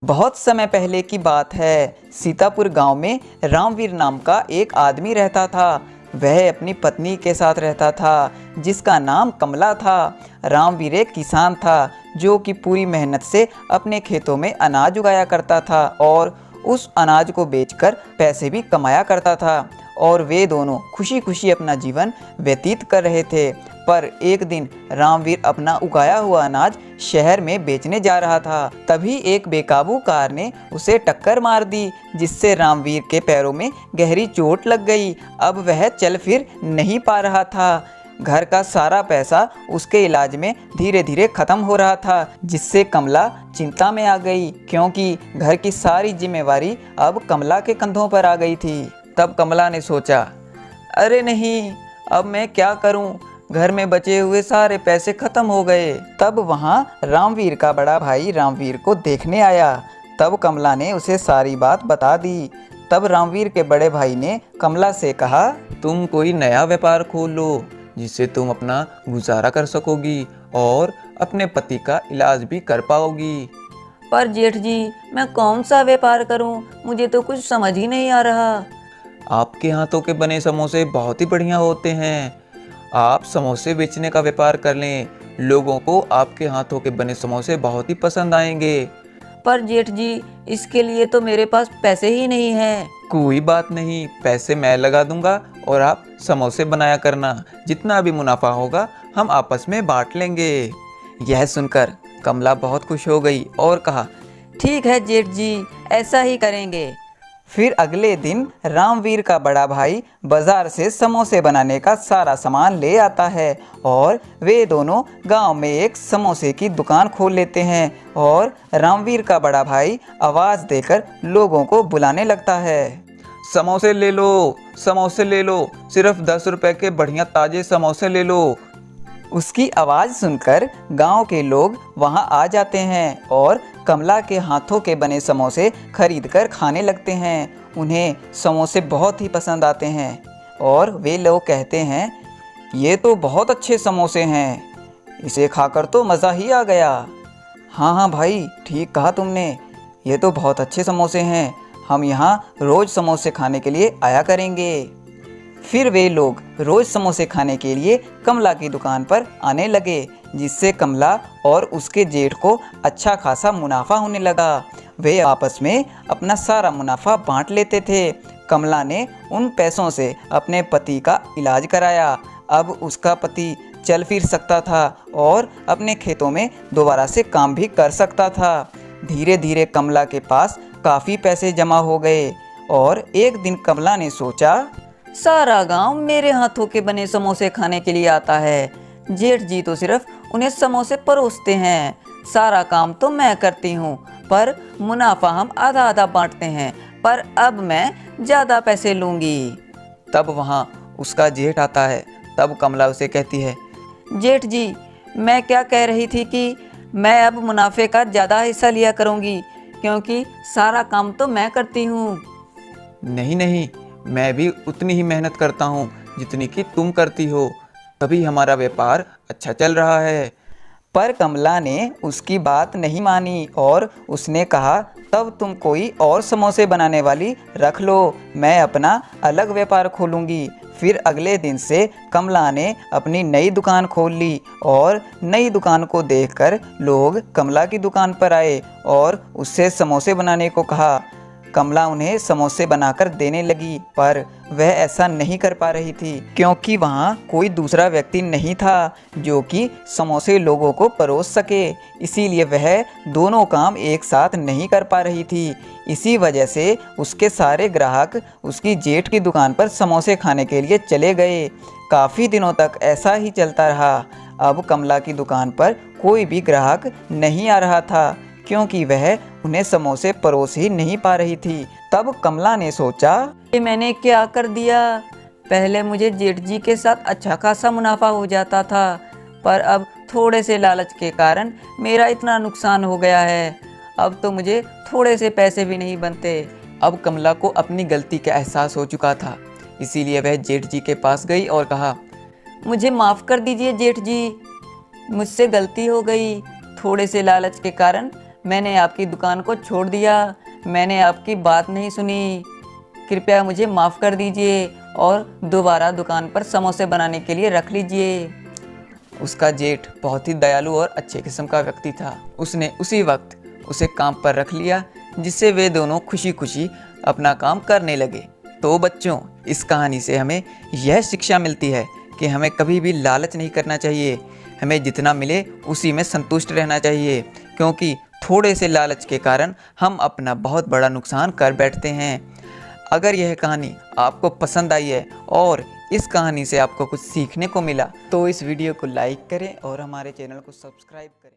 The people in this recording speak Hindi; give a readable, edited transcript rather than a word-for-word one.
बहुत समय पहले की बात है। सीतापुर गांव में रामवीर नाम का एक आदमी रहता था। वह अपनी पत्नी के साथ रहता था जिसका नाम कमला था। रामवीर एक किसान था जो कि पूरी मेहनत से अपने खेतों में अनाज उगाया करता था और उस अनाज को बेचकर पैसे भी कमाया करता था और वे दोनों खुशी खुशी अपना जीवन व्यतीत कर रहे थे। पर एक दिन रामवीर अपना उगाया हुआ अनाज शहर में बेचने जा रहा था। तभी एक बेकाबू कार ने उसे टक्कर मार दी जिससे रामवीर के पैरों में गहरी चोट लग गई। अब वह चल फिर नहीं पा रहा था। घर का सारा पैसा उसके इलाज में धीरे धीरे खत्म हो रहा था जिससे कमला चिंता में आ गई क्योंकि घर की सारी जिम्मेवारी अब कमला के कंधों पर आ गई थी। तब कमला ने सोचा, अरे नहीं, अब मैं क्या करूं? घर में बचे हुए सारे पैसे खत्म हो गए। तब वहां रामवीर का बड़ा भाई रामवीर को देखने आया। तब कमला ने उसे सारी बात बता दी। तब रामवीर के बड़े भाई ने कमला से कहा, तुम कोई नया व्यापार खोल लो जिससे तुम अपना गुजारा कर सकोगी और अपने पति का इलाज भी कर पाओगी। पर जेठ जी, मैं कौन सा व्यापार करूं? मुझे तो कुछ समझ ही नहीं आ रहा। आपके हाथों के बने समोसे बहुत ही बढ़िया होते हैं। आप समोसे बेचने का व्यापार कर लें। लोगों को आपके हाथों के बने समोसे बहुत ही पसंद आएंगे। पर जेठ जी, इसके लिए तो मेरे पास पैसे ही नहीं हैं। कोई बात नहीं, पैसे मैं लगा दूंगा और आप समोसे बनाया करना। जितना भी मुनाफा होगा हम आपस में बांट लेंगे। यह सुनकर कमला बहुत खुश हो गई और कहा, ठीक है जेठ जी, ऐसा ही करेंगे। फिर अगले दिन रामवीर का बड़ा भाई बाजार से समोसे बनाने का सारा सामान ले आता है और वे दोनों गांव में एक समोसे की दुकान खोल लेते हैं और रामवीर का बड़ा भाई आवाज़ देकर लोगों को बुलाने लगता है। समोसे ले लो, समोसे ले लो, सिर्फ 10 रुपए के बढ़िया ताजे समोसे ले लो। उसकी आवाज़ सुनकर गांव के लोग वहां आ जाते हैं और कमला के हाथों के बने समोसे खरीदकर खाने लगते हैं। उन्हें समोसे बहुत ही पसंद आते हैं और वे लोग कहते हैं, ये तो बहुत अच्छे समोसे हैं, इसे खाकर तो मज़ा ही आ गया। हाँ हाँ भाई, ठीक कहा तुमने, ये तो बहुत अच्छे समोसे हैं, हम यहाँ रोज़ समोसे खाने के लिए आया करेंगे। फिर वे लोग रोज़ समोसे खाने के लिए कमला की दुकान पर आने लगे जिससे कमला और उसके जेठ को अच्छा खासा मुनाफा होने लगा। वे आपस में अपना सारा मुनाफा बांट लेते थे। कमला ने उन पैसों से अपने पति का इलाज कराया। अब उसका पति चल फिर सकता था और अपने खेतों में दोबारा से काम भी कर सकता था। धीरे धीरे कमला के पास काफ़ी पैसे जमा हो गए और एक दिन कमला ने सोचा, सारा गांव मेरे हाथों के बने समोसे खाने के लिए आता है। जेठ जी तो सिर्फ उन्हें समोसे परोसते हैं, सारा काम तो मैं करती हूँ, पर मुनाफा हम आधा आधा बांटते हैं। पर अब मैं ज़्यादा पैसे लूँगी। तब वहाँ उसका जेठ आता है। तब कमला उसे कहती है, जेठ जी, मैं क्या कह रही थी कि मैं अब मुनाफे का ज़्यादा हिस्सा लिया करूँगी क्योंकि सारा काम तो मैं करती हूँ। नहीं नहीं, मैं भी उतनी ही मेहनत करता हूँ जितनी कि तुम करती हो, तभी हमारा व्यापार अच्छा चल रहा है। पर कमला ने उसकी बात नहीं मानी और उसने कहा, तब तुम कोई और समोसे बनाने वाली रख लो, मैं अपना अलग व्यापार खोलूँगी। फिर अगले दिन से कमला ने अपनी नई दुकान खोल ली और नई दुकान को देखकर लोग कमला की दुकान पर आए और उससे समोसे बनाने को कहा। कमला उन्हें समोसे बनाकर देने लगी पर वह ऐसा नहीं कर पा रही थी क्योंकि वहाँ कोई दूसरा व्यक्ति नहीं था जो कि समोसे लोगों को परोस सके। इसीलिए वह दोनों काम एक साथ नहीं कर पा रही थी। इसी वजह से उसके सारे ग्राहक उसकी जेठ की दुकान पर समोसे खाने के लिए चले गए। काफ़ी दिनों तक ऐसा ही चलता रहा। अब कमला की दुकान पर कोई भी ग्राहक नहीं आ रहा था क्योंकि वह उन्हें समोसे परोस ही नहीं पा रही थी। तब कमला ने सोचा, ये मैंने क्या कर दिया? पहले मुझे जेठ जी के साथ अच्छा खासा मुनाफा हो जाता था, पर अब थोड़े से लालच के कारण मेरा इतना नुकसान हो गया है। अब तो मुझे थोड़े से पैसे भी नहीं बनते। अब कमला को अपनी गलती का एहसास हो चुका था, इसीलिए वह जेठ जी के पास गई और कहा, मुझे माफ़ कर दीजिए जेठ जी, मुझसे गलती हो गई। थोड़े से लालच के कारण मैंने आपकी दुकान को छोड़ दिया, मैंने आपकी बात नहीं सुनी, कृपया मुझे माफ़ कर दीजिए और दोबारा दुकान पर समोसे बनाने के लिए रख लीजिए। उसका जेठ बहुत ही दयालु और अच्छे किस्म का व्यक्ति था। उसने उसी वक्त उसे काम पर रख लिया, जिससे वे दोनों खुशी खुशी अपना काम करने लगे। तो बच्चों, इस कहानी से हमें यह शिक्षा मिलती है कि हमें कभी भी लालच नहीं करना चाहिए। हमें जितना मिले उसी में संतुष्ट रहना चाहिए, क्योंकि थोड़े से लालच के कारण हम अपना बहुत बड़ा नुकसान कर बैठते हैं। अगर यह कहानी आपको पसंद आई है और इस कहानी से आपको कुछ सीखने को मिला तो इस वीडियो को लाइक करें और हमारे चैनल को सब्सक्राइब करें।